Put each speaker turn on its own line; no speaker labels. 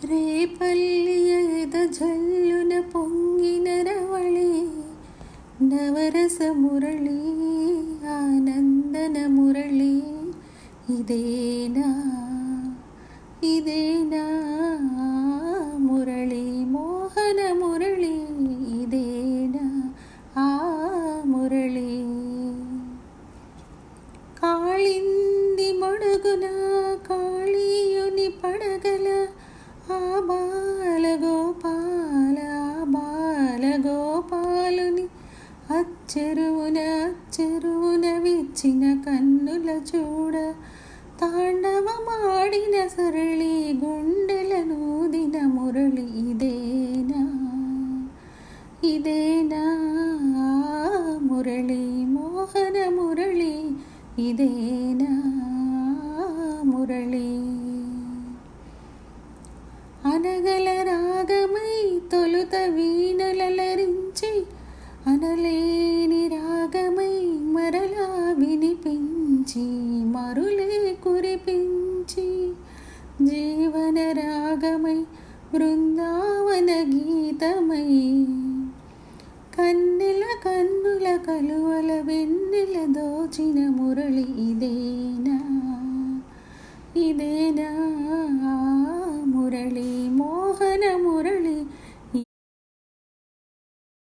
ರೇಪಲ್ಲಿಯ ಎದ ಜಲ್ಲುನ ಪೊಂಗಿನ ರವಳಿ ನವರಸ ಮುರಳಿ ಆನಂದನ ಮುರಳಿ ಇದೇನಾ ಮುರಳಿ ಮೋಹನ ಮುರಳಿ ಇದೇನಾ ಆ ಮುರಳಿ కాళింది మొడుగున కాళీయుని పడగల ఆ బాలగోపాలుని అచ్చెరువున విచ్చిన కన్నుల చూడ తాండవమాడిన సరళి గుండెల నూదిన మురళి ఇదేనా మురళి మోహన మురళి ఇదేనా మురళి అనగల రాగమై తొలుత వీణలరించి అనలేని రాగమై మరలా వినిపించి మరులే కురిపించి జీవన రాగమై బృందావన గీతమై కన్నుల కలువల వెన్నెల దోచిన మురళి ఇదేనా